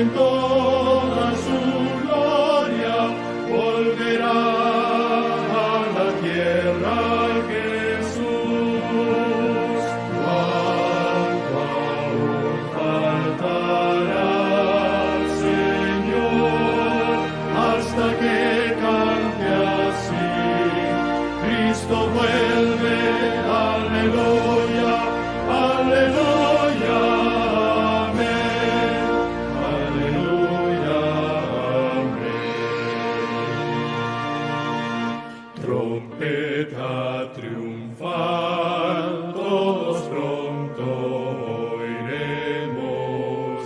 en toda su gloria volverá a la tierra Jesús. Cuánto aún faltará, Señor, hasta que cante así. Cristo vuelve, aleluya, aleluya, amén, aleluya, amén. Trompeta triunfal, todos pronto oiremos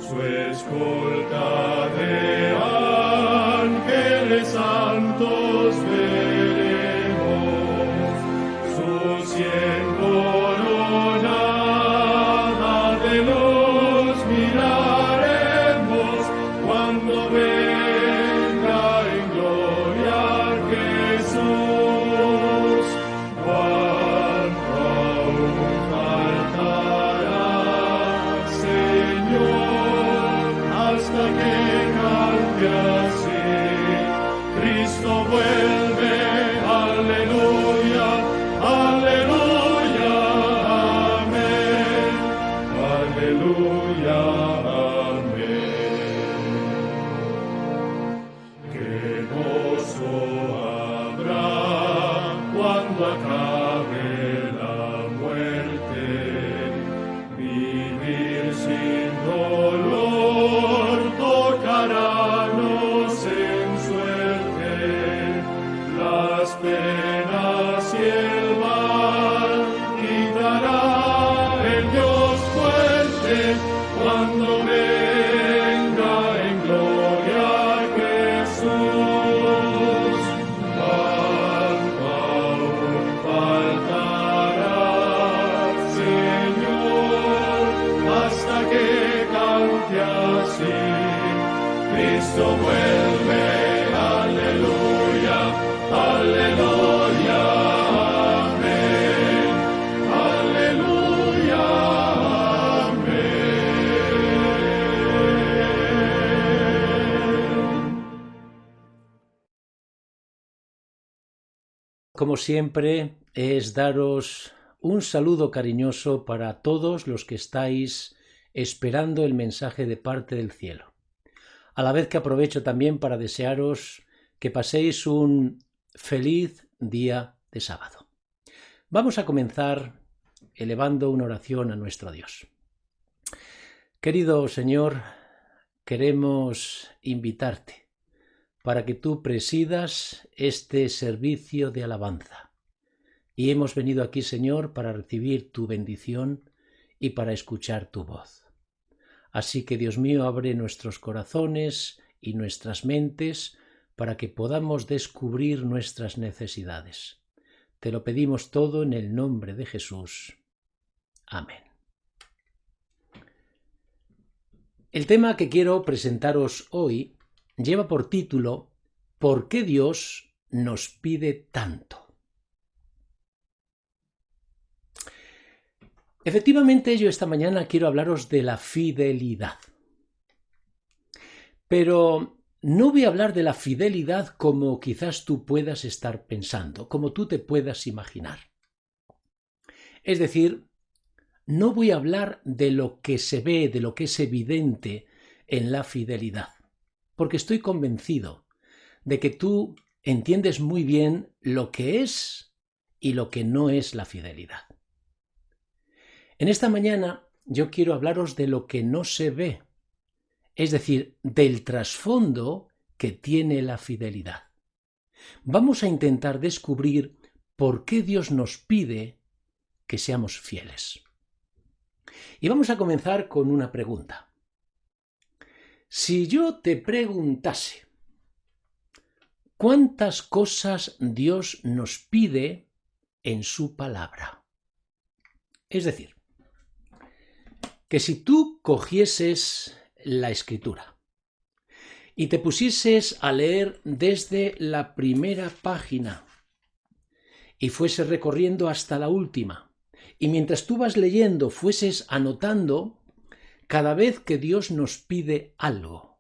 su escolta de ángeles santos veremos, su cien coronada de luz miraremos cuando venga en gloria Jesús. Cuánto aún faltará, Señor, hasta que cante así. Cristo vuelve, aleluya, aleluya, amén, aleluya, amén. Qué gozo habrá cuando acabe la muerte, vivir sin dolor tocarános en suerte, las penas y el mal quitará el Dios fuerte cuando venga en gloria Jesús. Cuánto aún faltará, Señor, hasta que cante así. Cristo vuelve, aleluya, aleluya, amén, aleluya, amén. Como siempre, es daros un saludo cariñoso para todos los que estáis esperando el mensaje de parte del cielo. A la vez que aprovecho también para desearos que paséis un feliz día de sábado. Vamos a comenzar elevando una oración a nuestro Dios. Querido Señor, queremos invitarte para que tú presidas este servicio de alabanza. Y hemos venido aquí, Señor, para recibir tu bendición y para escuchar tu voz. Así que, Dios mío, abre nuestros corazones y nuestras mentes para que podamos descubrir nuestras necesidades. Te lo pedimos todo en el nombre de Jesús. Amén. El tema que quiero presentaros hoy lleva por título ¿Por qué Dios nos pide tanto? Efectivamente, yo esta mañana quiero hablaros de la fidelidad. Pero no voy a hablar de la fidelidad como quizás tú puedas estar pensando, como tú te puedas imaginar. Es decir, no voy a hablar de lo que se ve, de lo que es evidente en la fidelidad, porque estoy convencido de que tú entiendes muy bien lo que es y lo que no es la fidelidad. En esta mañana yo quiero hablaros de lo que no se ve, es decir, del trasfondo que tiene la fidelidad. Vamos a intentar descubrir por qué Dios nos pide que seamos fieles. Y vamos a comenzar con una pregunta. Si yo te preguntase, ¿cuántas cosas Dios nos pide en su palabra? Es decir, que si tú cogieses la Escritura y te pusieses a leer desde la primera página y fueses recorriendo hasta la última, y mientras tú vas leyendo fueses anotando cada vez que Dios nos pide algo.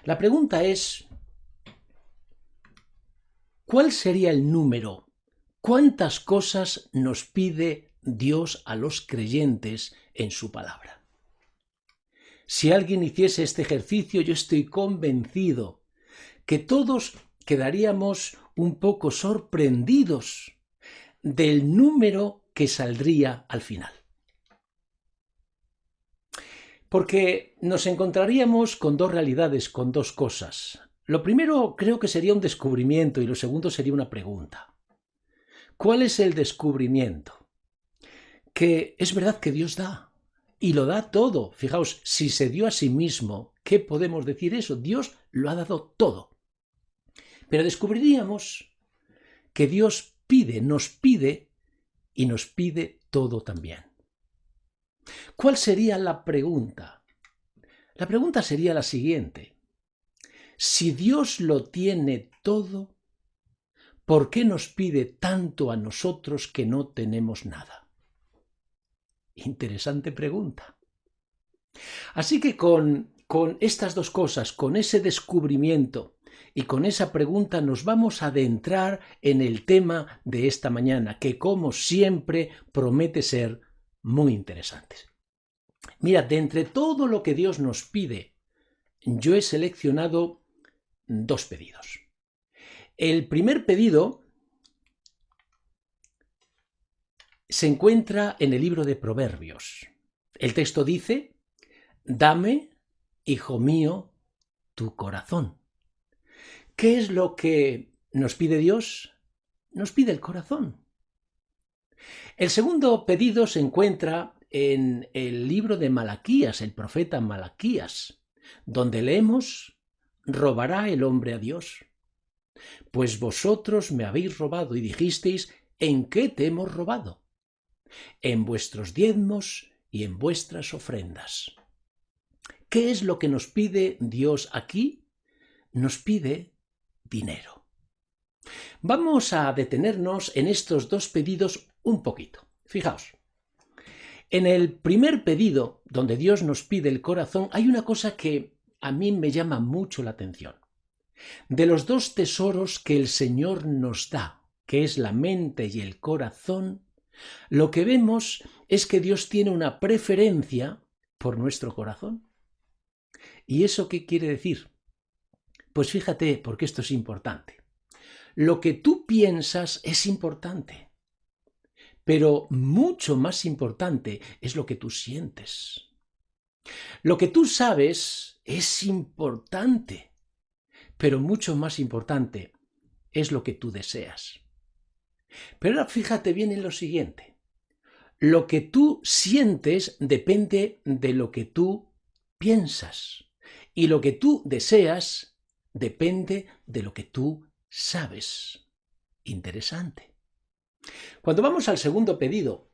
La pregunta es, ¿cuál sería el número? ¿Cuántas cosas nos pide Dios a los creyentes en su palabra? Si alguien hiciese este ejercicio, yo estoy convencido que todos quedaríamos un poco sorprendidos del número que saldría al final. Porque nos encontraríamos con dos realidades, con dos cosas. Lo primero creo que sería un descubrimiento y lo segundo sería una pregunta. ¿Cuál es el descubrimiento? Que es verdad que Dios da y lo da todo. Fijaos, si se dio a sí mismo, ¿qué podemos decir eso? Dios lo ha dado todo. Pero descubriríamos que Dios nos pide y nos pide todo también. ¿Cuál sería la pregunta? La pregunta sería la siguiente. Si Dios lo tiene todo, ¿por qué nos pide tanto a nosotros que no tenemos nada? Interesante pregunta. Así que con estas dos cosas, con ese descubrimiento y con esa pregunta nos vamos a adentrar en el tema de esta mañana, que como siempre promete ser muy interesante. Mira, de entre todo lo que Dios nos pide, yo he seleccionado dos pedidos. El primer pedido se encuentra en el libro de Proverbios. El texto dice: dame, hijo mío, tu corazón. ¿Qué es lo que nos pide Dios? Nos pide el corazón. El segundo pedido se encuentra en el libro de Malaquías, el profeta Malaquías, donde leemos: robará el hombre a Dios. Pues vosotros me habéis robado y dijisteis: ¿en qué te hemos robado? En vuestros diezmos y en vuestras ofrendas. ¿Qué es lo que nos pide Dios aquí? Nos pide dinero. Vamos a detenernos en estos dos pedidos un poquito. Fijaos, en el primer pedido, donde Dios nos pide el corazón, hay una cosa que a mí me llama mucho la atención. De los dos tesoros que el Señor nos da, que es la mente y el corazón, lo que vemos es que Dios tiene una preferencia por nuestro corazón. ¿Y eso qué quiere decir? Pues fíjate, porque esto es importante. Lo que tú piensas es importante, pero mucho más importante es lo que tú sientes. Lo que tú sabes es importante, pero mucho más importante es lo que tú deseas. Pero ahora fíjate bien en lo siguiente. Lo que tú sientes depende de lo que tú piensas. Y lo que tú deseas depende de lo que tú sabes. Interesante. Cuando vamos al segundo pedido,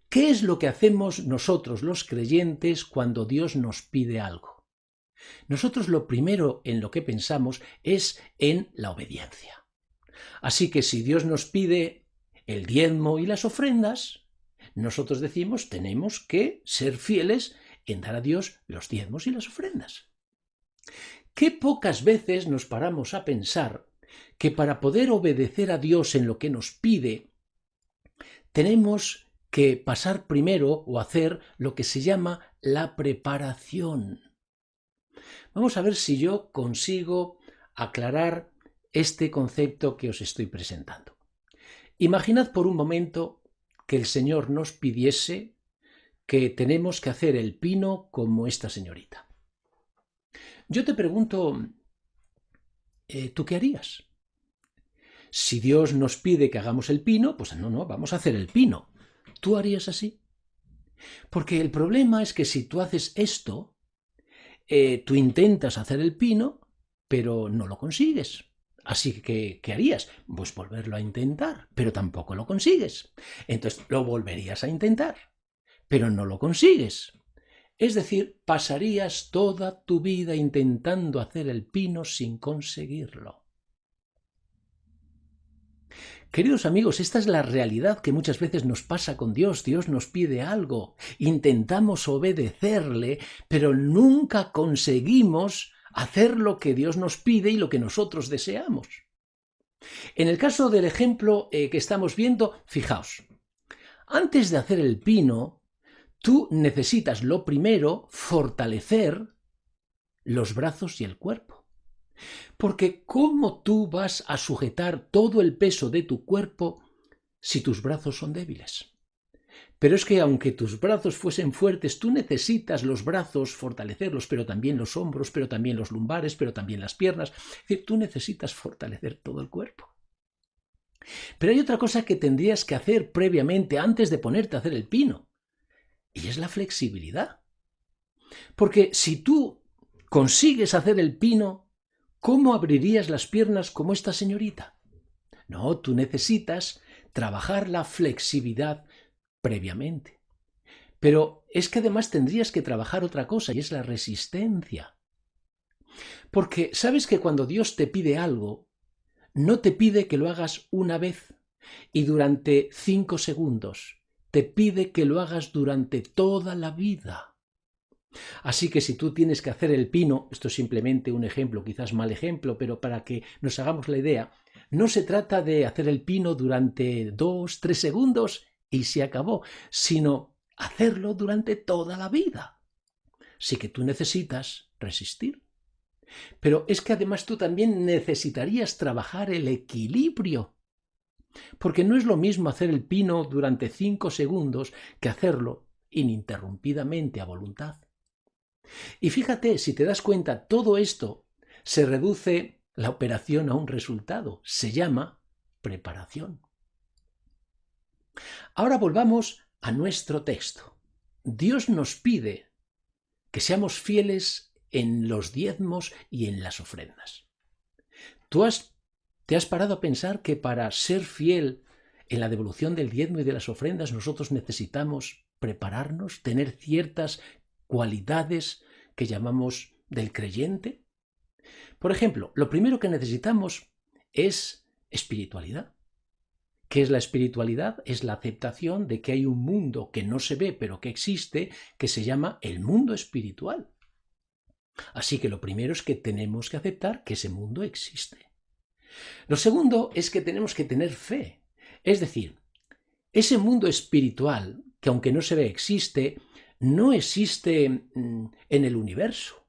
¿qué es lo que hacemos nosotros los creyentes cuando Dios nos pide algo? Nosotros lo primero en lo que pensamos es en la obediencia. Así que si Dios nos pide el diezmo y las ofrendas, nosotros decimos tenemos que ser fieles en dar a Dios los diezmos y las ofrendas. Qué pocas veces nos paramos a pensar que para poder obedecer a Dios en lo que nos pide, tenemos que pasar primero o hacer lo que se llama la preparación. Vamos a ver si yo consigo aclarar este concepto que os estoy presentando. Imaginad por un momento que el Señor nos pidiese que tenemos que hacer el pino como esta señorita. Yo te pregunto, ¿tú qué harías? Si Dios nos pide que hagamos el pino, pues no, vamos a hacer el pino. ¿Tú harías así? Porque el problema es que si tú haces esto, tú intentas hacer el pino, pero no lo consigues. Así que, ¿qué harías? Pues volverlo a intentar, pero tampoco lo consigues. Entonces lo volverías a intentar, pero no lo consigues. Es decir, pasarías toda tu vida intentando hacer el pino sin conseguirlo. Queridos amigos, esta es la realidad que muchas veces nos pasa con Dios. Dios nos pide algo, intentamos obedecerle, pero nunca conseguimos hacer lo que Dios nos pide y lo que nosotros deseamos. En el caso del ejemplo que estamos viendo, fijaos, antes de hacer el pino, tú necesitas lo primero fortalecer los brazos y el cuerpo. Porque ¿cómo tú vas a sujetar todo el peso de tu cuerpo si tus brazos son débiles? Pero es que aunque tus brazos fuesen fuertes, tú necesitas los brazos fortalecerlos, pero también los hombros, pero también los lumbares, pero también las piernas. Es decir, tú necesitas fortalecer todo el cuerpo. Pero hay otra cosa que tendrías que hacer previamente antes de ponerte a hacer el pino, y es la flexibilidad. Porque si tú consigues hacer el pino, ¿cómo abrirías las piernas como esta señorita? No, tú necesitas trabajar la flexibilidad previamente. Pero es que además tendrías que trabajar otra cosa, y es la resistencia. Porque sabes que cuando Dios te pide algo, no te pide que lo hagas una vez y durante 5 segundos. Te pide que lo hagas durante toda la vida. Así que si tú tienes que hacer el pino, esto es simplemente un ejemplo, quizás mal ejemplo, pero para que nos hagamos la idea, no se trata de hacer el pino durante 2, 3 segundos y se acabó, sino hacerlo durante toda la vida. Sí que tú necesitas resistir. Pero es que además tú también necesitarías trabajar el equilibrio. Porque no es lo mismo hacer el pino durante 5 segundos que hacerlo ininterrumpidamente a voluntad. Y fíjate, si te das cuenta, todo esto se reduce la operación a un resultado. Se llama preparación. Ahora volvamos a nuestro texto. Dios nos pide que seamos fieles en los diezmos y en las ofrendas. ¿Te has parado a pensar que para ser fiel en la devolución del diezmo y de las ofrendas nosotros necesitamos prepararnos, tener ciertas cualidades que llamamos del creyente? Por ejemplo, lo primero que necesitamos es espiritualidad. ¿Qué es la espiritualidad? Es la aceptación de que hay un mundo que no se ve pero que existe, que se llama el mundo espiritual. Así que lo primero es que tenemos que aceptar que ese mundo existe. Lo segundo es que tenemos que tener fe. Es decir, ese mundo espiritual, que aunque no se ve existe, no existe en el universo.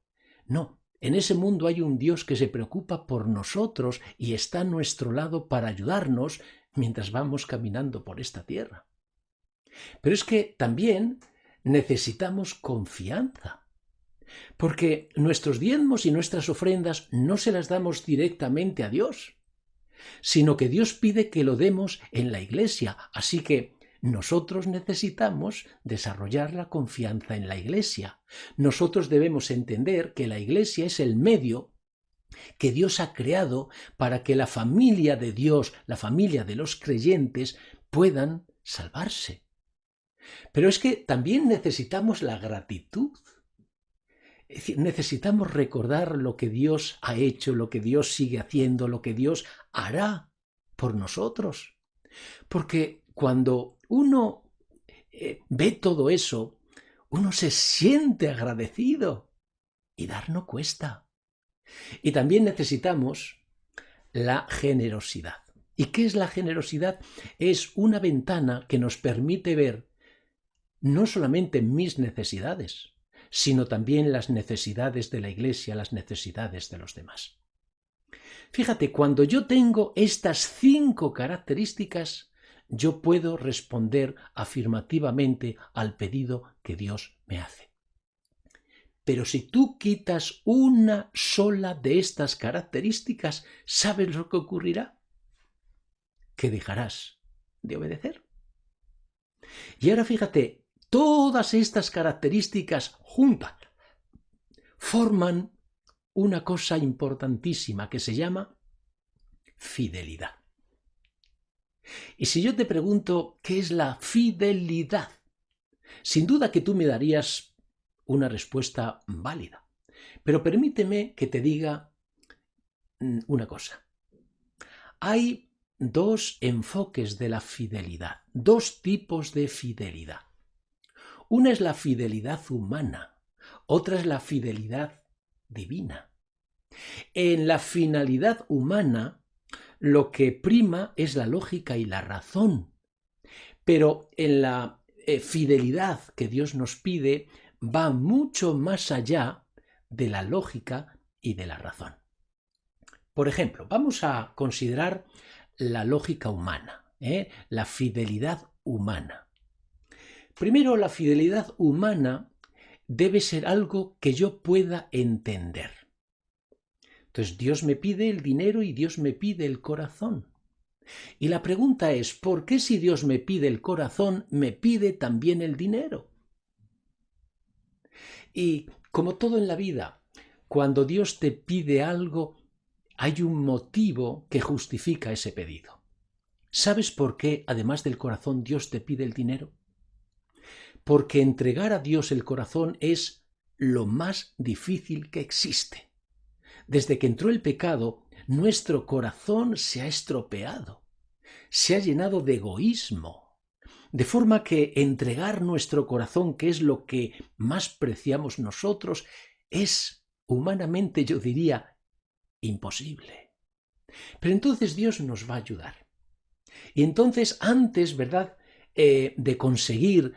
No, en ese mundo hay un Dios que se preocupa por nosotros y está a nuestro lado para ayudarnos mientras vamos caminando por esta tierra. Pero es que también necesitamos confianza. Porque nuestros diezmos y nuestras ofrendas no se las damos directamente a Dios, sino que Dios pide que lo demos en la iglesia. Así que nosotros necesitamos desarrollar la confianza en la iglesia. Nosotros debemos entender que la iglesia es el medio que Dios ha creado para que la familia de Dios, la familia de los creyentes, puedan salvarse. Pero es que también necesitamos la gratitud. Es decir, necesitamos recordar lo que Dios ha hecho, lo que Dios sigue haciendo, lo que Dios hará por nosotros. Porque cuando uno ve todo eso, uno se siente agradecido y dar no cuesta. Y también necesitamos la generosidad. ¿Y qué es la generosidad? Es una ventana que nos permite ver no solamente mis necesidades, sino también las necesidades de la iglesia, las necesidades de los demás. Fíjate, cuando yo tengo estas 5 características, yo puedo responder afirmativamente al pedido que Dios me hace. Pero si tú quitas una sola de estas características, ¿sabes lo que ocurrirá? Que dejarás de obedecer. Y ahora fíjate, todas estas características juntas forman una cosa importantísima que se llama fidelidad. Y si yo te pregunto qué es la fidelidad, sin duda que tú me darías una respuesta válida. Pero permíteme que te diga una cosa. Hay dos enfoques de la fidelidad, dos tipos de fidelidad. Una es la fidelidad humana, otra es la fidelidad divina. En la finalidad humana, lo que prima es la lógica y la razón, pero en la fidelidad que Dios nos pide va mucho más allá de la lógica y de la razón. Por ejemplo, vamos a considerar la lógica humana, la fidelidad humana. Primero, la fidelidad humana debe ser algo que yo pueda entender. Entonces, Dios me pide el dinero y Dios me pide el corazón. Y la pregunta es, ¿por qué si Dios me pide el corazón, me pide también el dinero? Y como todo en la vida, cuando Dios te pide algo, hay un motivo que justifica ese pedido. ¿Sabes por qué, además del corazón, Dios te pide el dinero? Porque entregar a Dios el corazón es lo más difícil que existe. Desde que entró el pecado, nuestro corazón se ha estropeado, se ha llenado de egoísmo, de forma que entregar nuestro corazón, que es lo que más preciamos nosotros, es humanamente, yo diría, imposible. Pero entonces Dios nos va a ayudar. Y entonces, antes, ¿verdad?, de conseguir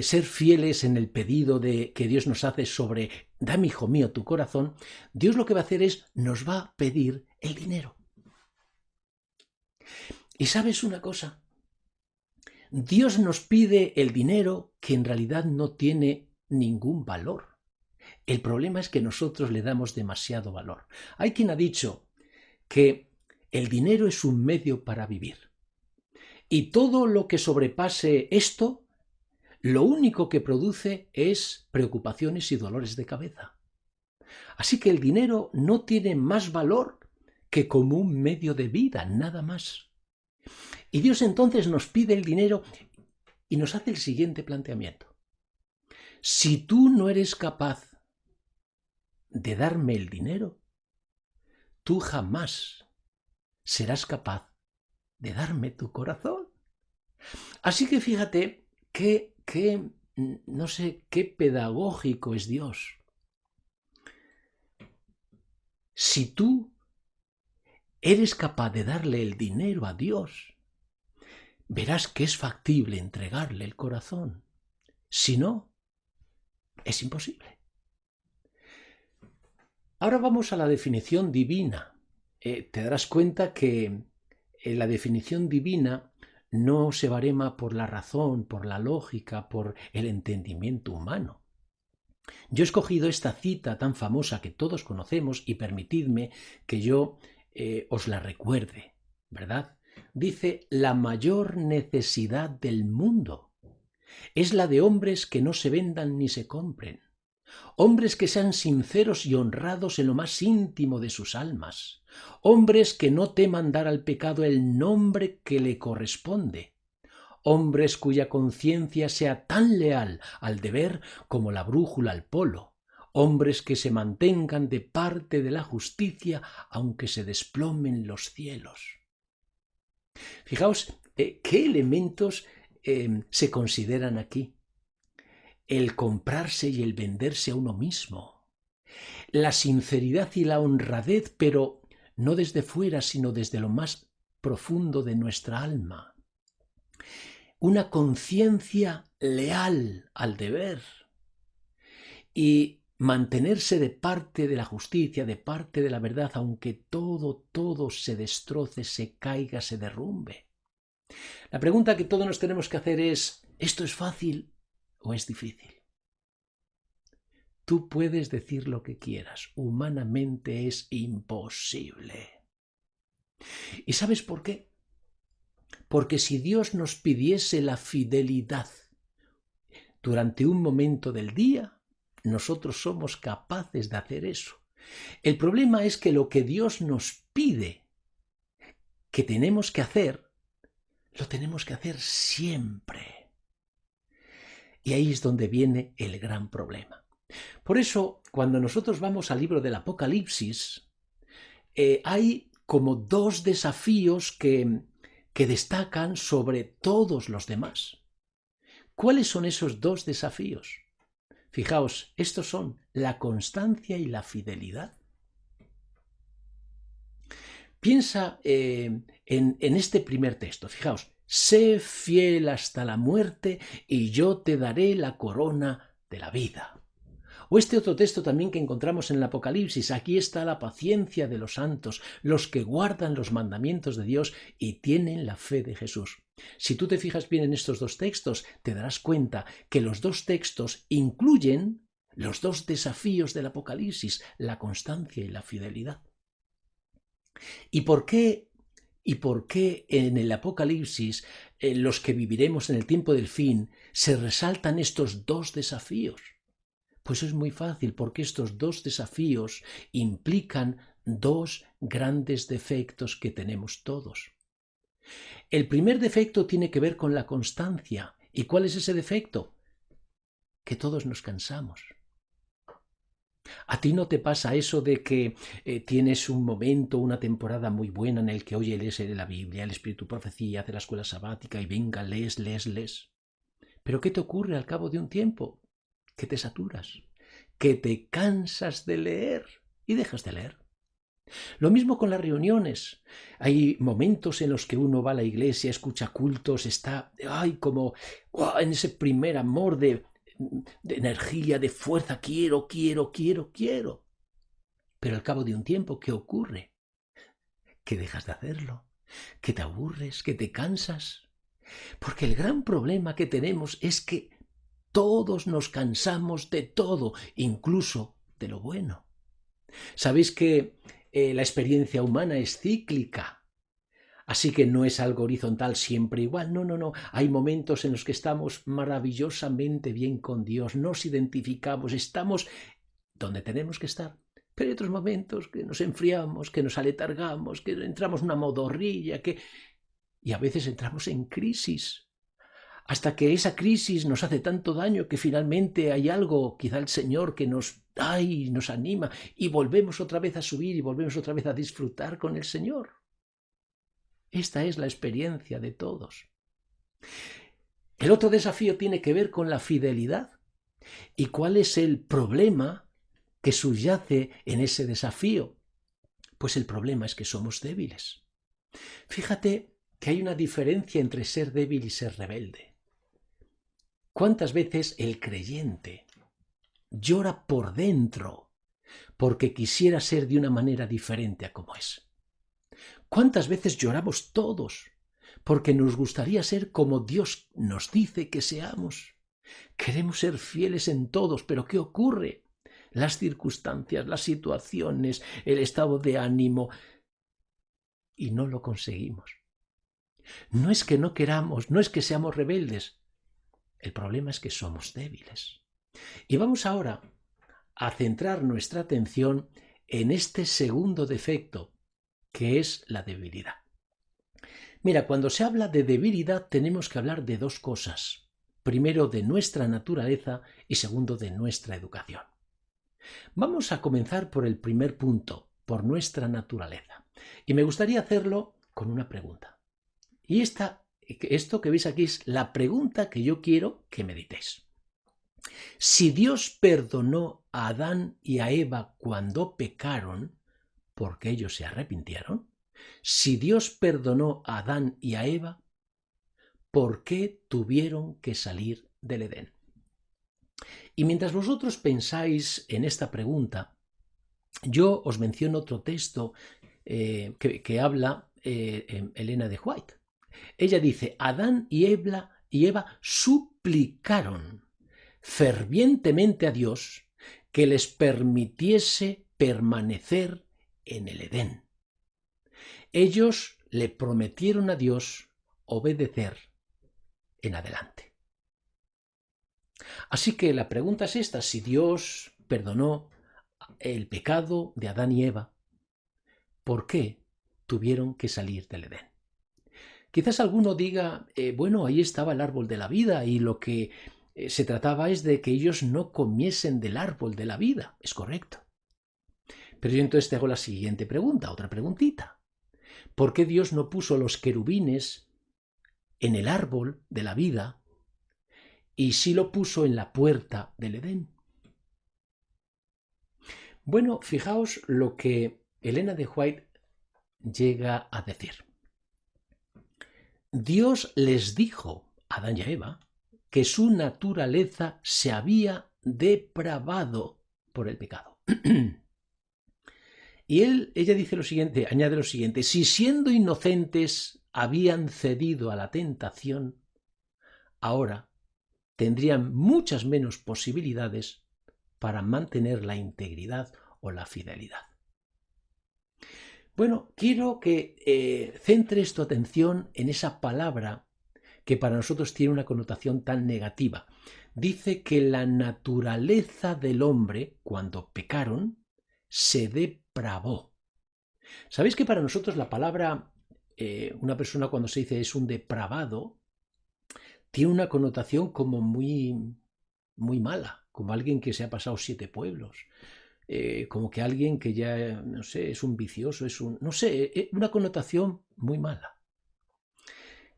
ser fieles en el pedido que Dios nos hace sobre dame, hijo mío, tu corazón, Dios lo que va a hacer es nos va a pedir el dinero. Y ¿sabes una cosa? Dios nos pide el dinero que en realidad no tiene ningún valor. El problema es que nosotros le damos demasiado valor. Hay quien ha dicho que el dinero es un medio para vivir. Y todo lo que sobrepase esto, lo único que produce es preocupaciones y dolores de cabeza. Así que el dinero no tiene más valor que como un medio de vida, nada más. Y Dios entonces nos pide el dinero y nos hace el siguiente planteamiento. Si tú no eres capaz de darme el dinero, tú jamás serás capaz de darme tu corazón. Así que fíjate no sé qué pedagógico es Dios. Si tú eres capaz de darle el dinero a Dios, verás que es factible entregarle el corazón. Si no, es imposible. Ahora vamos a la definición divina. Te darás cuenta que la definición divina no se barema por la razón, por la lógica, por el entendimiento humano. Yo he escogido esta cita tan famosa que todos conocemos y permitidme que yo os la recuerde, ¿verdad? Dice, la mayor necesidad del mundo es la de hombres que no se vendan ni se compren, hombres que sean sinceros y honrados en lo más íntimo de sus almas, hombres que no teman dar al pecado el nombre que le corresponde, hombres cuya conciencia sea tan leal al deber como la brújula al polo, hombres que se mantengan de parte de la justicia aunque se desplomen los cielos. Fijaos qué elementos se consideran aquí. El comprarse y el venderse a uno mismo, la sinceridad y la honradez, pero no desde fuera, sino desde lo más profundo de nuestra alma, una conciencia leal al deber y mantenerse de parte de la justicia, de parte de la verdad, aunque todo se destroce, se caiga, se derrumbe. La pregunta que todos nos tenemos que hacer es, ¿esto es fácil o es difícil? Tú puedes decir lo que quieras, humanamente es imposible. ¿Y sabes por qué? Porque si Dios nos pidiese la fidelidad durante un momento del día, nosotros somos capaces de hacer eso. El problema es que lo que Dios nos pide que tenemos que hacer, lo tenemos que hacer siempre. Y ahí es donde viene el gran problema. Por eso, cuando nosotros vamos al libro del Apocalipsis, hay como dos desafíos que que destacan sobre todos los demás. ¿Cuáles son esos dos desafíos? Fijaos, estos son la constancia y la fidelidad. Piensa en este primer texto, fijaos, sé fiel hasta la muerte y yo te daré la corona de la vida. O este otro texto también que encontramos en el Apocalipsis, aquí está la paciencia de los santos, los que guardan los mandamientos de Dios y tienen la fe de Jesús. Si tú te fijas bien en estos dos textos, te darás cuenta que los dos textos incluyen los dos desafíos del Apocalipsis, la constancia y la fidelidad. ¿Y por qué en el Apocalipsis, los que viviremos en el tiempo del fin, se resaltan estos dos desafíos? Pues es muy fácil, porque estos dos desafíos implican dos grandes defectos que tenemos todos. El primer defecto tiene que ver con la constancia. ¿Y cuál es ese defecto? Que todos nos cansamos. ¿A ti no te pasa eso de que tienes un momento, una temporada muy buena en el que, oye, lees la Biblia, el Espíritu Profecía, hace la escuela sabática y venga, lees? ¿Pero qué te ocurre al cabo de un tiempo? Que te saturas, que te cansas de leer y dejas de leer. Lo mismo con las reuniones. Hay momentos en los que uno va a la iglesia, escucha cultos, está como en ese primer amor de energía, de fuerza, quiero. Pero al cabo de un tiempo, ¿qué ocurre? Que dejas de hacerlo, que te aburres, que te cansas. Porque el gran problema que tenemos es que todos nos cansamos de todo, incluso de lo bueno. Sabéis que la experiencia humana es cíclica, así que no es algo horizontal siempre igual. No. Hay momentos en los que estamos maravillosamente bien con Dios, nos identificamos, estamos donde tenemos que estar. Pero hay otros momentos que nos enfriamos, que nos aletargamos, que entramos en una modorrilla, y a veces entramos en crisis. Hasta que esa crisis nos hace tanto daño que finalmente hay algo, quizá el Señor, que nos anima y volvemos otra vez a subir y volvemos otra vez a disfrutar con el Señor. Esta es la experiencia de todos. El otro desafío tiene que ver con la fidelidad. ¿Y cuál es el problema que subyace en ese desafío? Pues el problema es que somos débiles. Fíjate que hay una diferencia entre ser débil y ser rebelde. ¿Cuántas veces el creyente llora por dentro porque quisiera ser de una manera diferente a como es? ¿Cuántas veces lloramos todos porque nos gustaría ser como Dios nos dice que seamos? Queremos ser fieles en todos, pero ¿qué ocurre? Las circunstancias, las situaciones, el estado de ánimo, y no lo conseguimos. No es que no queramos, no es que seamos rebeldes. El problema es que somos débiles. Y vamos ahora a centrar nuestra atención en este segundo defecto, que es la debilidad. Mira, cuando se habla de debilidad tenemos que hablar de dos cosas. Primero, de nuestra naturaleza y segundo, de nuestra educación. Vamos a comenzar por el primer punto, por nuestra naturaleza. Y me gustaría hacerlo con una pregunta. Y esto que veis aquí es la pregunta que yo quiero que meditéis. Si Dios perdonó a Adán y a Eva cuando pecaron, porque ellos se arrepintieron, si Dios perdonó a Adán y a Eva, ¿por qué tuvieron que salir del Edén? Y mientras vosotros pensáis en esta pregunta, yo os menciono otro texto que habla Elena de White. Ella dice, Adán y Eva suplicaron fervientemente a Dios que les permitiese permanecer en el Edén. Ellos le prometieron a Dios obedecer en adelante. Así que la pregunta es esta: si Dios perdonó el pecado de Adán y Eva, ¿por qué tuvieron que salir del Edén? Quizás alguno diga, bueno, ahí estaba el árbol de la vida y lo que se trataba es de que ellos no comiesen del árbol de la vida. Es correcto. Pero yo entonces te hago la siguiente pregunta, otra preguntita. ¿Por qué Dios no puso los querubines en el árbol de la vida y sí lo puso en la puerta del Edén. Bueno, fijaos lo que Elena de White llega a decir. Dios les dijo a Adán y a Eva que su naturaleza se había depravado por el pecado. Y ella dice lo siguiente, añade lo siguiente: si siendo inocentes habían cedido a la tentación, ahora tendrían muchas menos posibilidades para mantener la integridad o la fidelidad. Bueno, quiero que centres tu atención en esa palabra que para nosotros tiene una connotación tan negativa. Dice que la naturaleza del hombre, cuando pecaron, se depravó. ¿Sabéis que para nosotros la palabra, una persona cuando se dice es un depravado, tiene una connotación como muy, muy mala, como alguien que se ha pasado 7 pueblos? Como que alguien que ya, no sé, es un vicioso, no sé, una connotación muy mala.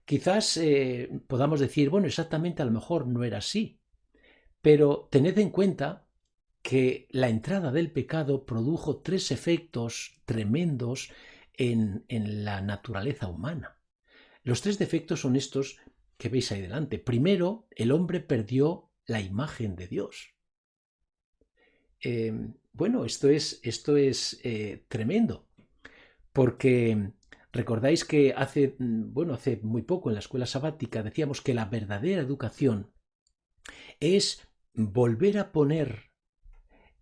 Quizás podamos decir, bueno, exactamente a lo mejor no era así, pero tened en cuenta que la entrada del pecado produjo 3 efectos tremendos en la naturaleza humana. Los 3 defectos son estos que veis ahí delante. Primero, el hombre perdió la imagen de Dios. Bueno, esto es tremendo, porque recordáis que hace muy poco en la escuela sabática decíamos que la verdadera educación es volver a poner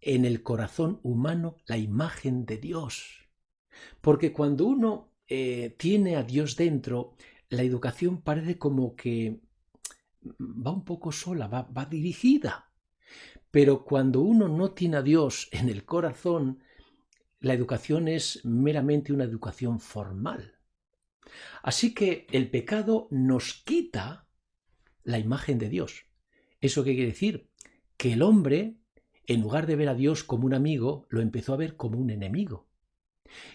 en el corazón humano la imagen de Dios. Porque cuando uno tiene a Dios dentro, la educación parece como que va un poco sola, va dirigida. Pero cuando uno no tiene a Dios en el corazón, la educación es meramente una educación formal. Así que el pecado nos quita la imagen de Dios. ¿Eso qué quiere decir? Que el hombre, en lugar de ver a Dios como un amigo, lo empezó a ver como un enemigo.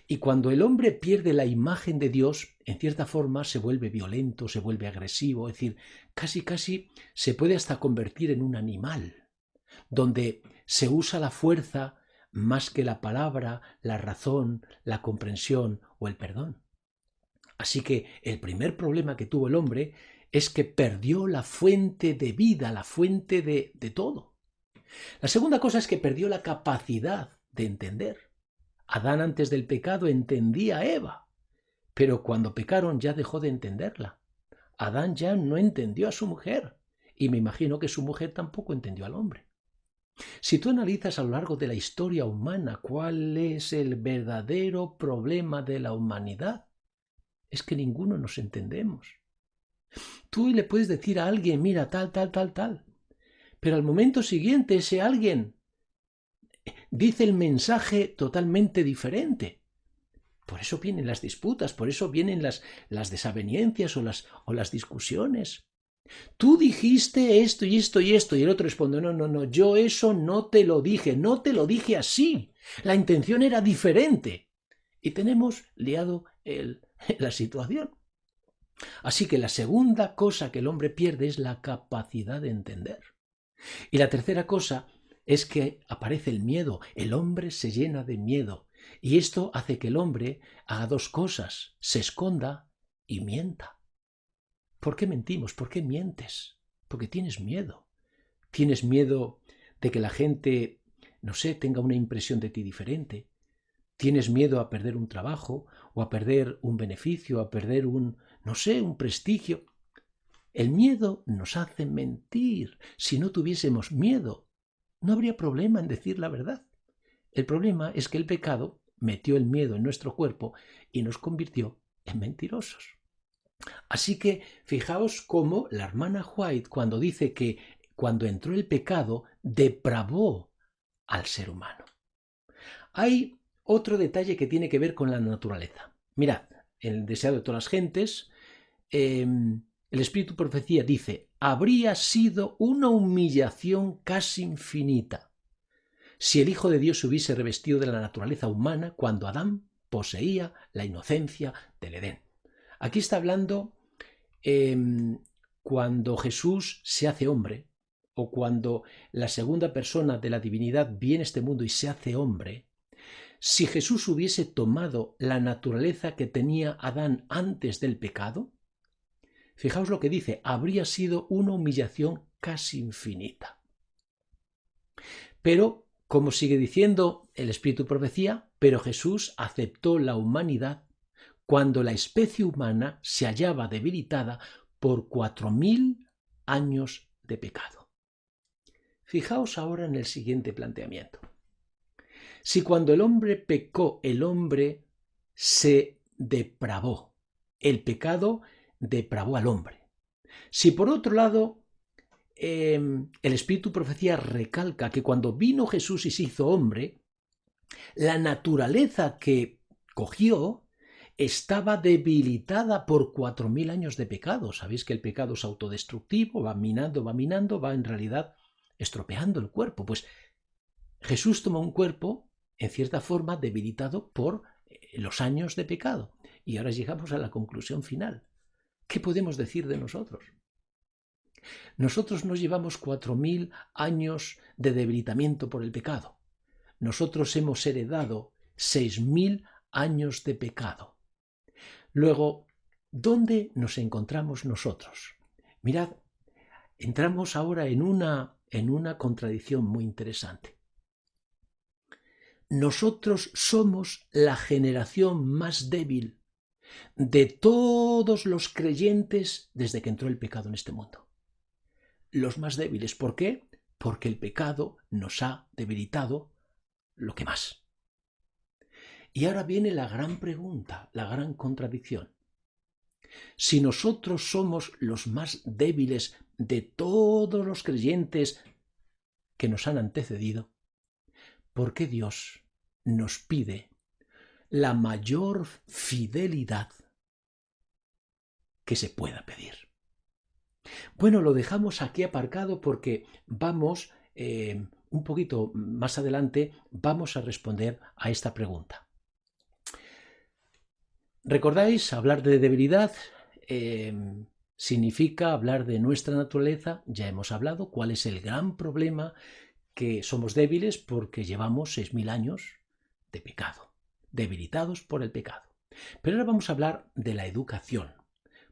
Y cuando el hombre pierde la imagen de Dios, en cierta forma se vuelve violento, se vuelve agresivo, es decir, casi se puede hasta convertir en un animal, donde se usa la fuerza más que la palabra, la razón, la comprensión o el perdón. Así que el primer problema que tuvo el hombre es que perdió la fuente de vida, la fuente de todo. La segunda cosa es que perdió la capacidad de entender. Adán antes del pecado entendía a Eva, pero cuando pecaron ya dejó de entenderla. Adán ya no entendió a su mujer y me imagino que su mujer tampoco entendió al hombre. Si tú analizas a lo largo de la historia humana cuál es el verdadero problema de la humanidad, es que ninguno nos entendemos. Tú le puedes decir a alguien, mira, tal, pero al momento siguiente ese alguien dice el mensaje totalmente diferente. Por eso vienen las disputas, por eso vienen las desavenencias o las discusiones. Tú dijiste esto y esto y esto, y el otro responde, no, yo eso no te lo dije así, la intención era diferente. Y tenemos liado la situación. Así que la segunda cosa que el hombre pierde es la capacidad de entender. Y la tercera cosa es que aparece el miedo. El hombre se llena de miedo. Y esto hace que el hombre haga 2 cosas: se esconda y mienta. ¿Por qué mentimos? ¿Por qué mientes? Porque tienes miedo. Tienes miedo de que la gente, no sé, tenga una impresión de ti diferente. Tienes miedo a perder un trabajo o a perder un beneficio, a perder un prestigio. El miedo nos hace mentir. Si no tuviésemos miedo, no habría problema en decir la verdad. El problema es que el pecado metió el miedo en nuestro cuerpo y nos convirtió en mentirosos. Así que fijaos cómo la hermana White, cuando dice que cuando entró el pecado, depravó al ser humano. Hay otro detalle que tiene que ver con la naturaleza. Mirad, el deseado de todas las gentes, el Espíritu Profecía dice, habría sido una humillación casi infinita si el Hijo de Dios se hubiese revestido de la naturaleza humana cuando Adán poseía la inocencia del Edén. Aquí está hablando cuando Jesús se hace hombre, o cuando la segunda persona de la divinidad viene a este mundo y se hace hombre, si Jesús hubiese tomado la naturaleza que tenía Adán antes del pecado, fijaos lo que dice, habría sido una humillación casi infinita. Pero, como sigue diciendo el Espíritu Profecía, pero Jesús aceptó la humanidad cuando la especie humana se hallaba debilitada por 4000 años de pecado. Fijaos ahora en el siguiente planteamiento. Si cuando el hombre pecó, el hombre se depravó, el pecado depravó al hombre. Si por otro lado, el Espíritu Profecía recalca que cuando vino Jesús y se hizo hombre, la naturaleza que cogió estaba debilitada por 4000 años de pecado. Sabéis que el pecado es autodestructivo, va minando, va en realidad estropeando el cuerpo. Pues Jesús tomó un cuerpo, en cierta forma, debilitado por los años de pecado. Y ahora llegamos a la conclusión final. ¿Qué podemos decir de nosotros? Nosotros nos llevamos 4000 años de debilitamiento por el pecado. Nosotros hemos heredado 6000 años de pecado. Luego, ¿dónde nos encontramos nosotros? Mirad, entramos ahora en una contradicción muy interesante. Nosotros somos la generación más débil de todos los creyentes desde que entró el pecado en este mundo. Los más débiles. ¿Por qué? Porque el pecado nos ha debilitado lo que más. Y ahora viene la gran pregunta, la gran contradicción. Si nosotros somos los más débiles de todos los creyentes que nos han antecedido, ¿por qué Dios nos pide la mayor fidelidad que se pueda pedir? Bueno, lo dejamos aquí aparcado porque vamos, un poquito más adelante, vamos a responder a esta pregunta. ¿Recordáis? Hablar de debilidad significa hablar de nuestra naturaleza. Ya hemos hablado cuál es el gran problema, que somos débiles porque llevamos 6000 años de pecado, debilitados por el pecado. Pero ahora vamos a hablar de la educación,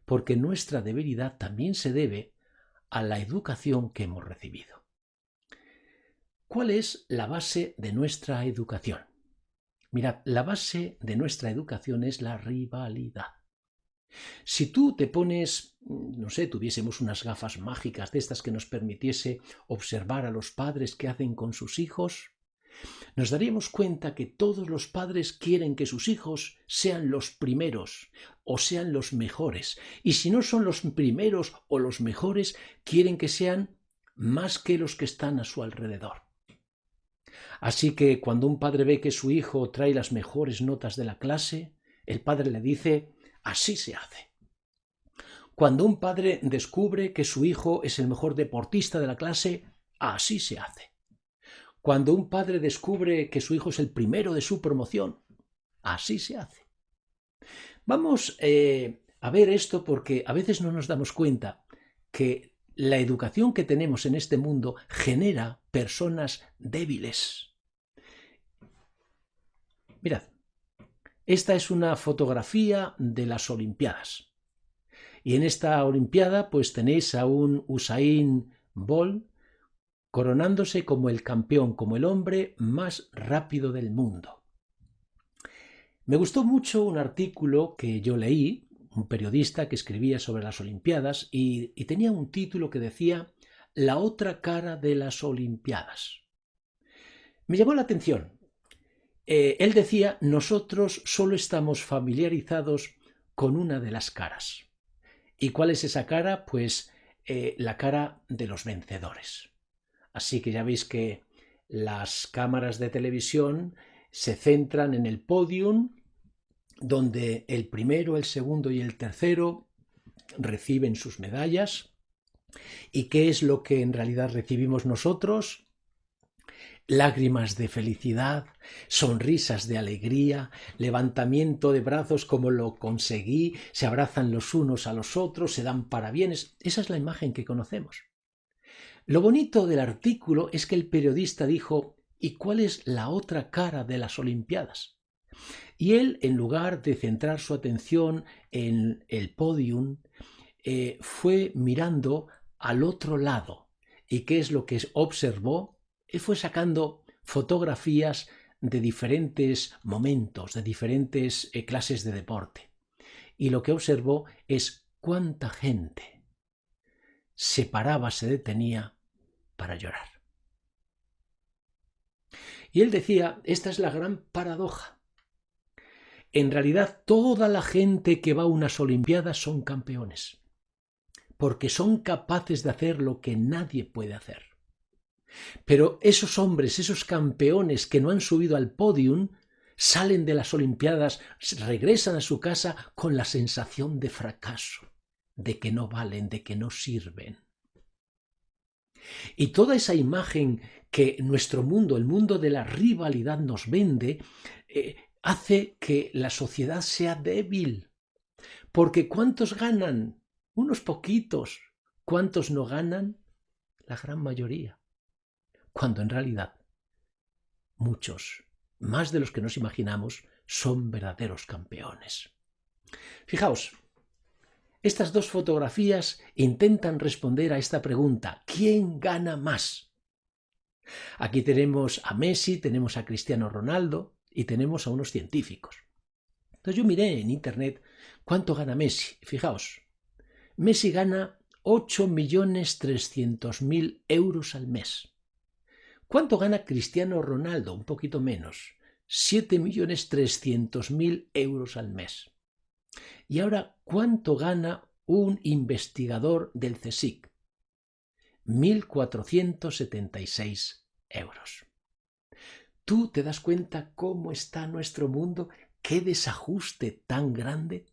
porque nuestra debilidad también se debe a la educación que hemos recibido. ¿Cuál es la base de nuestra educación? Mirad, la base de nuestra educación es la rivalidad. Si tú te pones, no sé, tuviésemos unas gafas mágicas de estas que nos permitiese observar a los padres qué hacen con sus hijos, nos daríamos cuenta que todos los padres quieren que sus hijos sean los primeros o sean los mejores. Y si no son los primeros o los mejores, quieren que sean más que los que están a su alrededor. Así que cuando un padre ve que su hijo trae las mejores notas de la clase, el padre le dice: así se hace. Cuando un padre descubre que su hijo es el mejor deportista de la clase, así se hace. Cuando un padre descubre que su hijo es el primero de su promoción, así se hace. Vamos a ver esto porque a veces no nos damos cuenta que la educación que tenemos en este mundo genera personas débiles. Mirad, esta es una fotografía de las Olimpiadas. Y en esta Olimpiada pues tenéis a un Usain Bolt coronándose como el campeón, como el hombre más rápido del mundo. Me gustó mucho un artículo que yo leí, un periodista que escribía sobre las Olimpiadas y tenía un título que decía «La otra cara de las Olimpiadas». Me llamó la atención. Él decía, nosotros solo estamos familiarizados con una de las caras. ¿Y cuál es esa cara? Pues la cara de los vencedores. Así que ya veis que las cámaras de televisión se centran en el podium, donde el primero, el segundo y el tercero reciben sus medallas. ¿Y qué es lo que en realidad recibimos nosotros? lágrimas de felicidad, sonrisas de alegría, levantamiento de brazos como lo conseguí, se abrazan los unos a los otros, se dan parabienes. Esa es la imagen que conocemos. Lo bonito del artículo es que el periodista dijo: ¿y cuál es la otra cara de las Olimpiadas? Y él, en lugar de centrar su atención en el podium, fue mirando al otro lado. ¿Y qué es lo que observó? Él fue sacando fotografías de diferentes momentos, de diferentes clases de deporte. Y lo que observó es cuánta gente se paraba, se detenía para llorar. Y él decía, esta es la gran paradoja. En realidad, toda la gente que va a unas Olimpiadas son campeones, porque son capaces de hacer lo que nadie puede hacer. Pero esos hombres, esos campeones que no han subido al podium, salen de las Olimpiadas, regresan a su casa con la sensación de fracaso, de que no valen, de que no sirven. Y toda esa imagen que nuestro mundo, el mundo de la rivalidad, nos vende, hace que la sociedad sea débil. Porque ¿cuántos ganan? Unos poquitos. ¿Cuántos no ganan? La gran mayoría. Cuando en realidad muchos, más de los que nos imaginamos, son verdaderos campeones. Fijaos, estas dos fotografías intentan responder a esta pregunta: ¿quién gana más? Aquí tenemos a Messi, tenemos a Cristiano Ronaldo y tenemos a unos científicos. Entonces yo miré en internet cuánto gana Messi. Fijaos, Messi gana 8.300.000 euros al mes. ¿Cuánto gana Cristiano Ronaldo? Un poquito menos, 7.300.000 euros al mes. Y ahora, ¿cuánto gana un investigador del CSIC? 1.476 euros. ¿Tú te das cuenta cómo está nuestro mundo? ¿Qué desajuste tan grande?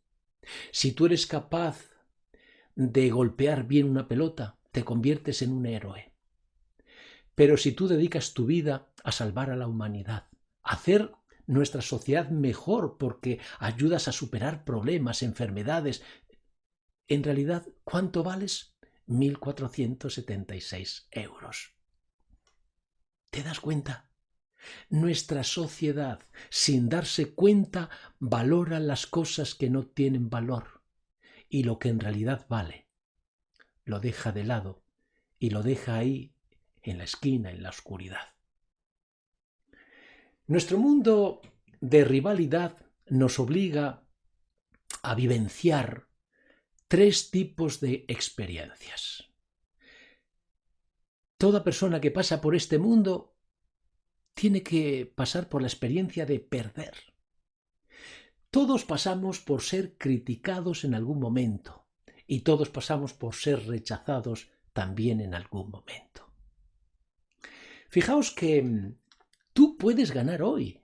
Si tú eres capaz de golpear bien una pelota, te conviertes en un héroe. Pero si tú dedicas tu vida a salvar a la humanidad, a hacer nuestra sociedad mejor porque ayudas a superar problemas, enfermedades, en realidad, ¿cuánto vales? 1.476 euros. ¿Te das cuenta? Nuestra sociedad, sin darse cuenta, valora las cosas que no tienen valor, y lo que en realidad vale lo deja de lado y lo deja ahí en la esquina, en la oscuridad. Nuestro mundo de rivalidad nos obliga a vivenciar tres tipos de experiencias. Toda persona que pasa por este mundo tiene que pasar por la experiencia de perder. Todos pasamos por ser criticados en algún momento y todos pasamos por ser rechazados también en algún momento. Fijaos que tú puedes ganar hoy.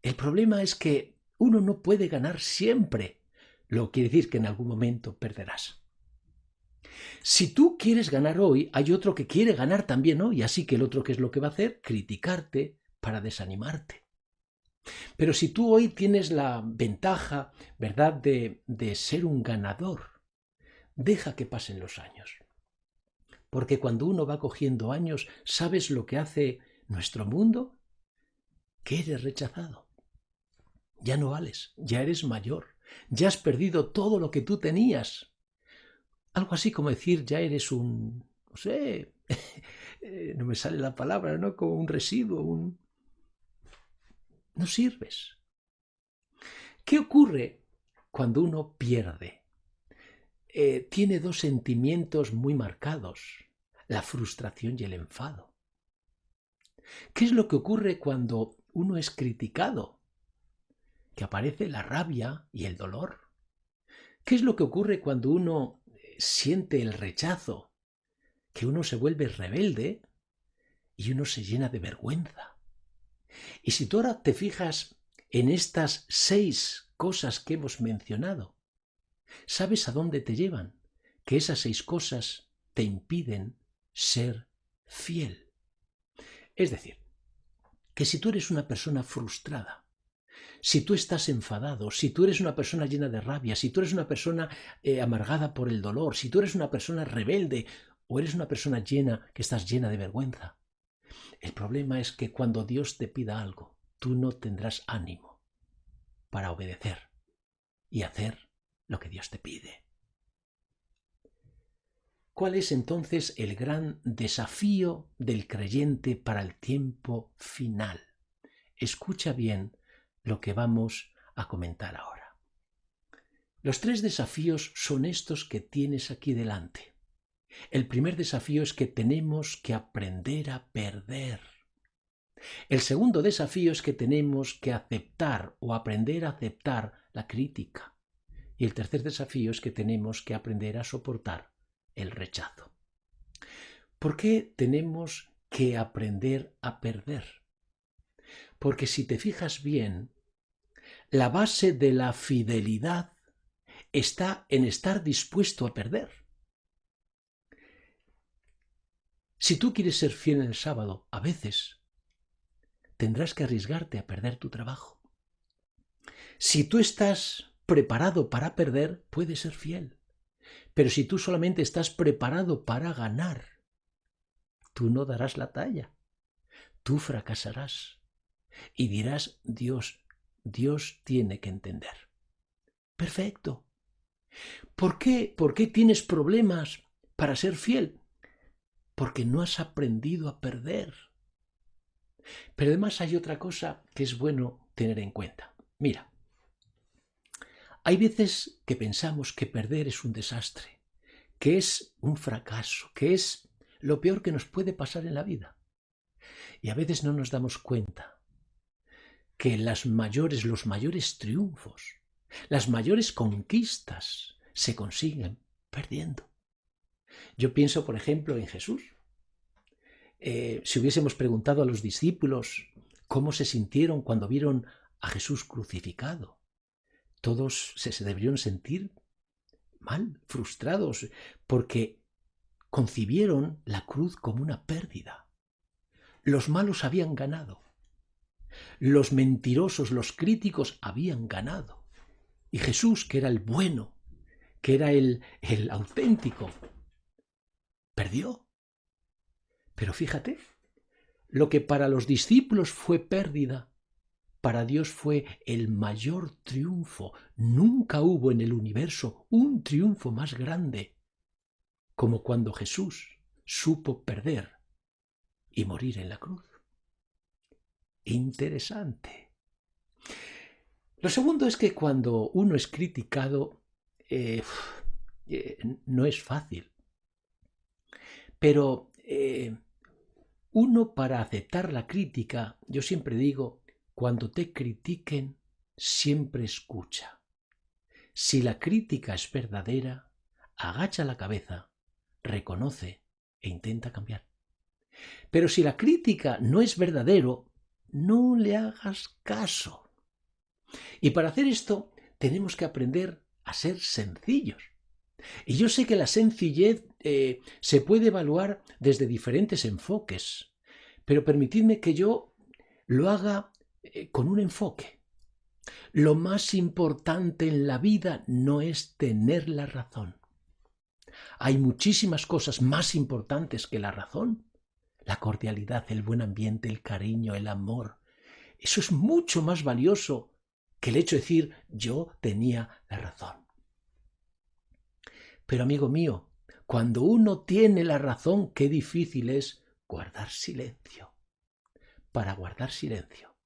El problema es que uno no puede ganar siempre. Lo que quiere decir que en algún momento perderás. Si tú quieres ganar hoy, hay otro que quiere ganar también hoy, así que el otro, ¿qué es lo que va a hacer? Criticarte para desanimarte. Pero si tú hoy tienes la ventaja, ¿verdad?, de ser un ganador, deja que pasen los años. Porque cuando uno va cogiendo años, ¿sabes lo que hace nuestro mundo? Que eres rechazado. Ya no vales, ya eres mayor, ya has perdido todo lo que tú tenías. Algo así como decir, ya eres un, no sé, no me sale la palabra, ¿no? Como un residuo, no sirves. ¿Qué ocurre cuando uno pierde? Tiene dos sentimientos muy marcados, la frustración y el enfado. ¿Qué es lo que ocurre cuando uno es criticado? Que aparece la rabia y el dolor. ¿Qué es lo que ocurre cuando uno siente el rechazo? Que uno se vuelve rebelde y uno se llena de vergüenza. Y si tú ahora te fijas en estas 6 cosas que hemos mencionado, ¿sabes a dónde te llevan? Que esas 6 cosas te impiden ser fiel. Es decir, que si tú eres una persona frustrada, si tú estás enfadado, si tú eres una persona llena de rabia, si tú eres una persona amargada por el dolor, si tú eres una persona rebelde o eres una persona que estás llena de vergüenza, el problema es que cuando Dios te pida algo, tú no tendrás ánimo para obedecer y hacer lo que Dios te pide. ¿Cuál es entonces el gran desafío del creyente para el tiempo final? Escucha bien lo que vamos a comentar ahora. Los 3 desafíos son estos que tienes aquí delante. El primer desafío es que tenemos que aprender a perder. El segundo desafío es que tenemos que aceptar o aprender a aceptar la crítica. Y el tercer desafío es que tenemos que aprender a soportar el rechazo. ¿Por qué tenemos que aprender a perder? Porque si te fijas bien, la base de la fidelidad está en estar dispuesto a perder. Si tú quieres ser fiel en el sábado, a veces tendrás que arriesgarte a perder tu trabajo. Si tú estás preparado para perder, puedes ser fiel. Pero si tú solamente estás preparado para ganar, tú no darás la talla. Tú fracasarás y dirás, Dios tiene que entender. Perfecto. ¿Por qué tienes problemas para ser fiel? Porque no has aprendido a perder. Pero además hay otra cosa que es bueno tener en cuenta. Mira, hay veces que pensamos que perder es un desastre, que es un fracaso, que es lo peor que nos puede pasar en la vida. Y a veces no nos damos cuenta que los mayores triunfos, las mayores conquistas se consiguen perdiendo. Yo pienso, por ejemplo, en Jesús. Si hubiésemos preguntado a los discípulos cómo se sintieron cuando vieron a Jesús crucificado, todos se deberían sentir mal, frustrados, porque concibieron la cruz como una pérdida. Los malos habían ganado. Los mentirosos, los críticos habían ganado. Y Jesús, que era el bueno, que era el auténtico, perdió. Pero fíjate, lo que para los discípulos fue pérdida, para Dios fue el mayor triunfo. Nunca hubo en el universo un triunfo más grande como cuando Jesús supo perder y morir en la cruz. Interesante. Lo segundo es que cuando uno es criticado, no es fácil. Pero uno, para aceptar la crítica, yo siempre digo, cuando te critiquen, siempre escucha. Si la crítica es verdadera, agacha la cabeza, reconoce e intenta cambiar. Pero si la crítica no es verdadero, no le hagas caso. Y para hacer esto tenemos que aprender a ser sencillos. Y yo sé que la sencillez se puede evaluar desde diferentes enfoques, pero permitidme que yo lo haga con un enfoque. Lo más importante en la vida no es tener la razón. Hay muchísimas cosas más importantes que la razón. La cordialidad, el buen ambiente, el cariño, el amor. Eso es mucho más valioso que el hecho de decir yo tenía la razón. Pero amigo mío, cuando uno tiene la razón, qué difícil es guardar silencio. Para guardar silencio,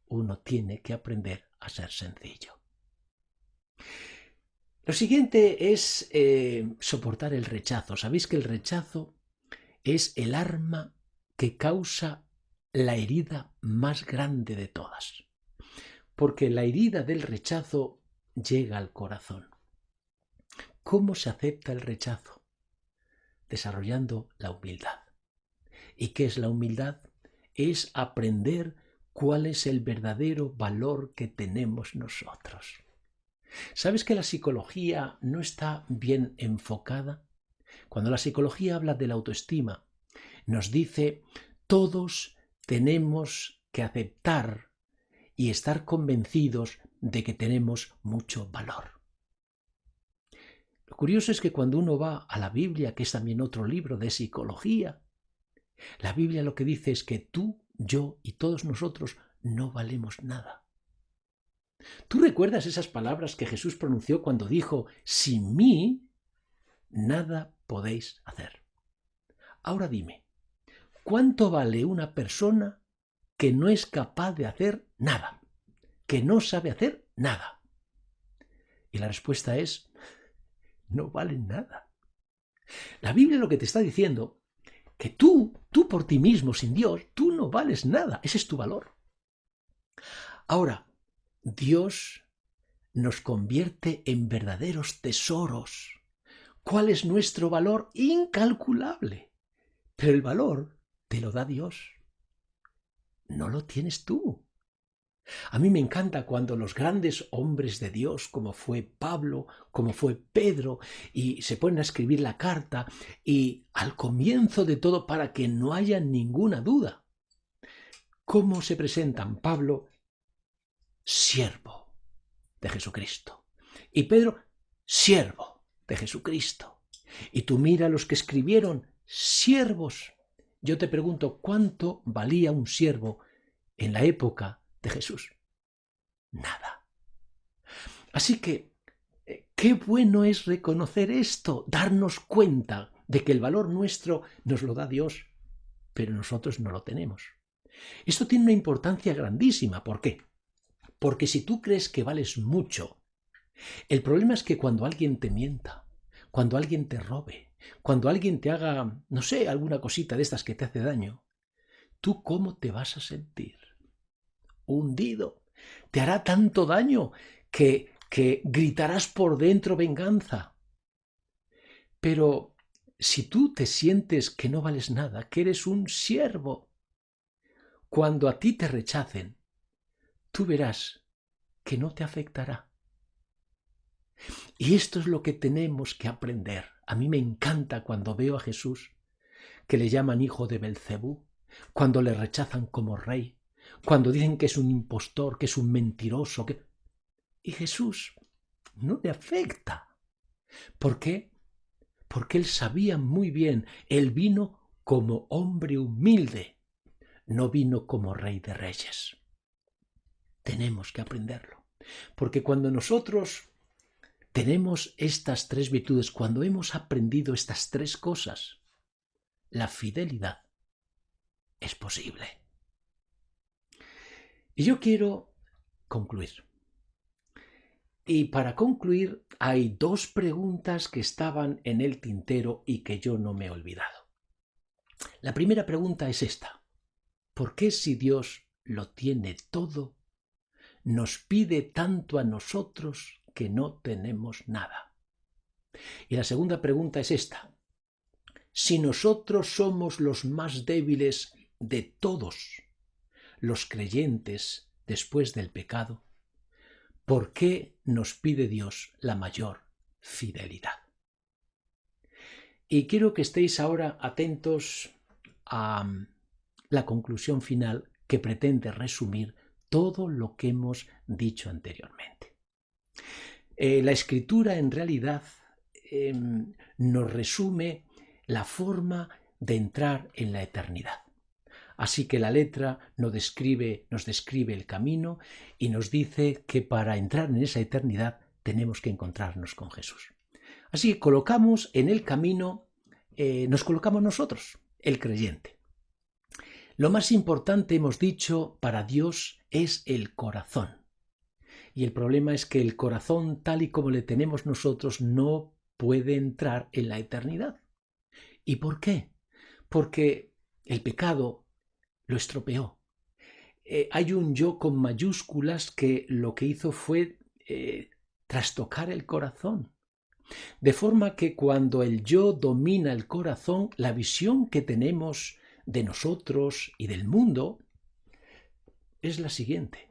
uno tiene que aprender a ser sencillo. Lo siguiente es soportar el rechazo. ¿Sabéis que el rechazo es el arma que causa la herida más grande de todas? Porque la herida del rechazo llega al corazón. ¿Cómo se acepta el rechazo? Desarrollando la humildad. ¿Y qué es la humildad? Es aprender cuál es el verdadero valor que tenemos nosotros. ¿Sabes que la psicología no está bien enfocada? Cuando la psicología habla de la autoestima, nos dice todos tenemos que aceptar y estar convencidos de que tenemos mucho valor. Lo curioso es que cuando uno va a la Biblia, que es también otro libro de psicología, la Biblia lo que dice es que tú, yo y todos nosotros no valemos nada. ¿Tú recuerdas esas palabras que Jesús pronunció cuando dijo, sin mí, nada podéis hacer? Ahora dime, ¿cuánto vale una persona que no es capaz de hacer nada? Que no sabe hacer nada. Y la respuesta es, no valen nada. La Biblia lo que te está diciendo, que tú por ti mismo, sin Dios, tú no vales nada. Ese es tu valor. Ahora, Dios nos convierte en verdaderos tesoros. ¿Cuál es nuestro valor? Incalculable. Pero el valor te lo da Dios. No lo tienes tú. A mí me encanta cuando los grandes hombres de Dios, como fue Pablo, como fue Pedro, y se ponen a escribir la carta, y al comienzo de todo, para que no haya ninguna duda, ¿cómo se presentan? Pablo, siervo de Jesucristo, y Pedro, siervo de Jesucristo. Y tú mira a los que escribieron, siervos. Yo te pregunto, ¿cuánto valía un siervo en la época de Jesús? Nada. Así que, qué bueno es reconocer esto, darnos cuenta de que el valor nuestro nos lo da Dios, pero nosotros no lo tenemos. Esto tiene una importancia grandísima. ¿Por qué? Porque si tú crees que vales mucho, el problema es que cuando alguien te mienta, cuando alguien te robe, cuando alguien te haga, no sé, alguna cosita de estas que te hace daño, ¿tú cómo te vas a sentir? Hundido. Te hará tanto daño que gritarás por dentro venganza. Pero si tú te sientes que no vales nada, que eres un siervo, cuando a ti te rechacen, tú verás que no te afectará. Y esto es lo que tenemos que aprender. A mí me encanta cuando veo a Jesús, que le llaman hijo de Belcebú, cuando le rechazan como rey, cuando dicen que es un impostor, que es un mentiroso. Y Jesús no le afecta. ¿Por qué? Porque él sabía muy bien, él vino como hombre humilde, no vino como rey de reyes. Tenemos que aprenderlo. Porque cuando nosotros tenemos estas tres virtudes, cuando hemos aprendido estas tres cosas, la fidelidad es posible. Y yo quiero concluir. Y para concluir, hay dos preguntas que estaban en el tintero y que yo no me he olvidado. La primera pregunta es esta. ¿Por qué si Dios lo tiene todo, nos pide tanto a nosotros que no tenemos nada? Y la segunda pregunta es esta. Si nosotros somos los más débiles de todos los creyentes después del pecado, ¿por qué nos pide Dios la mayor fidelidad? Y quiero que estéis ahora atentos a la conclusión final que pretende resumir todo lo que hemos dicho anteriormente. La Escritura en realidad nos resume la forma de entrar en la eternidad. Así que la letra nos describe el camino y nos dice que para entrar en esa eternidad tenemos que encontrarnos con Jesús. Así que colocamos en el camino, nos colocamos nosotros, el creyente. Lo más importante, hemos dicho, para Dios es el corazón. Y el problema es que el corazón, tal y como le tenemos nosotros, no puede entrar en la eternidad. ¿Y por qué? Porque el pecado lo estropeó. Hay un yo con mayúsculas que lo que hizo fue trastocar el corazón. De forma que cuando el yo domina el corazón, la visión que tenemos de nosotros y del mundo es la siguiente.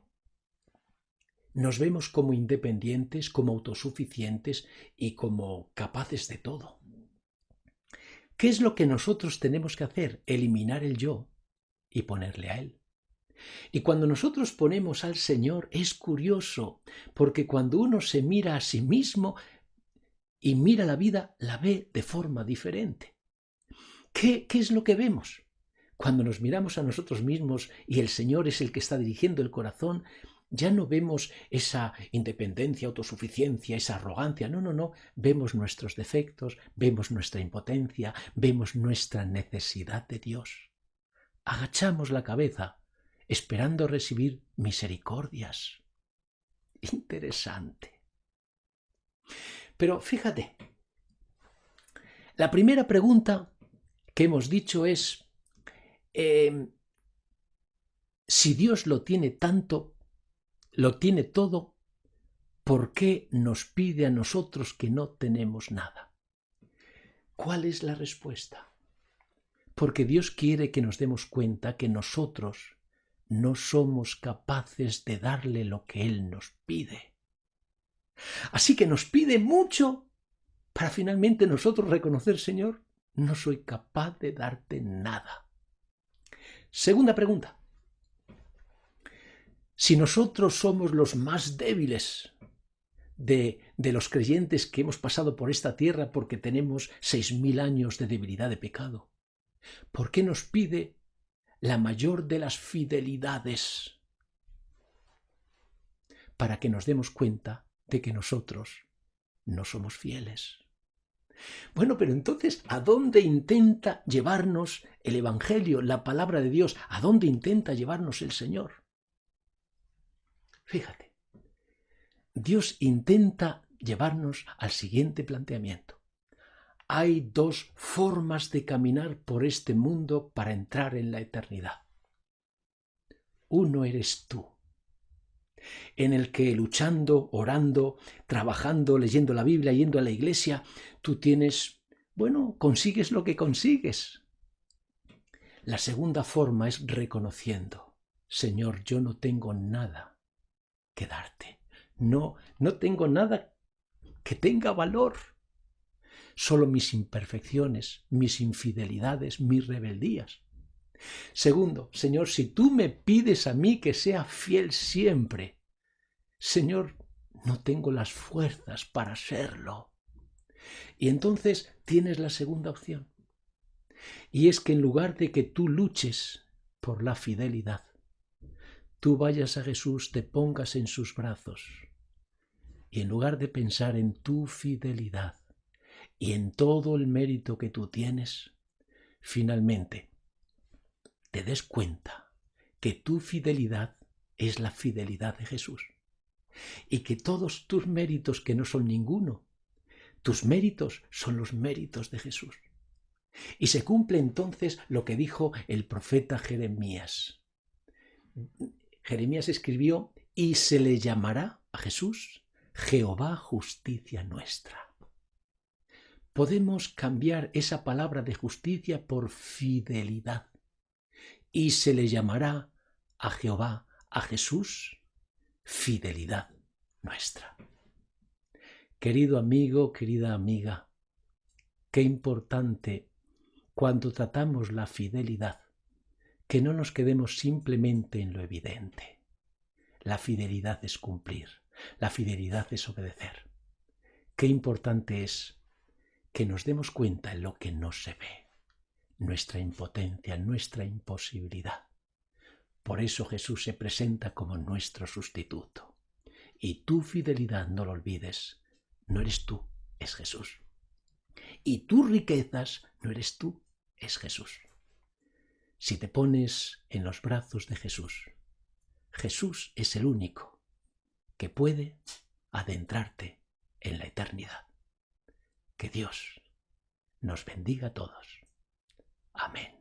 Nos vemos como independientes, como autosuficientes y como capaces de todo. ¿Qué es lo que nosotros tenemos que hacer? Eliminar el yo y ponerle a él. Y cuando nosotros ponemos al Señor es curioso, porque cuando uno se mira a sí mismo y mira la vida, la ve de forma diferente. ¿Qué es lo que vemos? Cuando nos miramos a nosotros mismos y el Señor es el que está dirigiendo el corazón, ya no vemos esa independencia, autosuficiencia, esa arrogancia. No. Vemos nuestros defectos, vemos nuestra impotencia, vemos nuestra necesidad de Dios. Agachamos la cabeza esperando recibir misericordias. Interesante. Pero fíjate, la primera pregunta que hemos dicho es, si Dios lo tiene tanto, lo tiene todo, ¿por qué nos pide a nosotros que no tenemos nada? ¿Cuál es la respuesta? Porque Dios quiere que nos demos cuenta que nosotros no somos capaces de darle lo que Él nos pide. Así que nos pide mucho para finalmente nosotros reconocer, Señor, no soy capaz de darte nada. Segunda pregunta. Si nosotros somos los más débiles de los creyentes que hemos pasado por esta tierra porque tenemos 6.000 años de debilidad de pecado, ¿por qué nos pide la mayor de las fidelidades? Para que nos demos cuenta de que nosotros no somos fieles. Bueno, pero entonces, ¿a dónde intenta llevarnos el Evangelio, la palabra de Dios? ¿A dónde intenta llevarnos el Señor? Fíjate, Dios intenta llevarnos al siguiente planteamiento. Hay dos formas de caminar por este mundo para entrar en la eternidad. Uno eres tú, en el que luchando, orando, trabajando, leyendo la Biblia, yendo a la iglesia, tú consigues lo que consigues. La segunda forma es reconociendo, Señor, yo no tengo nada que darte. No tengo nada que tenga valor. Solo mis imperfecciones, mis infidelidades, mis rebeldías. Segundo, Señor, si tú me pides a mí que sea fiel siempre, Señor, no tengo las fuerzas para serlo. Y entonces tienes la segunda opción. Y es que en lugar de que tú luches por la fidelidad, tú vayas a Jesús, te pongas en sus brazos y en lugar de pensar en tu fidelidad y en todo el mérito que tú tienes, finalmente te des cuenta que tu fidelidad es la fidelidad de Jesús y que todos tus méritos, que no son ninguno, tus méritos son los méritos de Jesús. Y se cumple entonces lo que dijo el profeta Jeremías. Jeremías escribió, y se le llamará a Jesús Jehová justicia nuestra. Podemos cambiar esa palabra de justicia por fidelidad. Y se le llamará a Jehová, a Jesús, fidelidad nuestra. Querido amigo, querida amiga, qué importante cuando tratamos la fidelidad, que no nos quedemos simplemente en lo evidente. La fidelidad es cumplir, la fidelidad es obedecer. Qué importante es que nos demos cuenta en lo que no se ve, nuestra impotencia, nuestra imposibilidad. Por eso Jesús se presenta como nuestro sustituto. Y tu fidelidad, no lo olvides, no eres tú, es Jesús. Y tus riquezas, no eres tú, es Jesús. Si te pones en los brazos de Jesús, Jesús es el único que puede adentrarte en la eternidad. Que Dios nos bendiga a todos. Amén.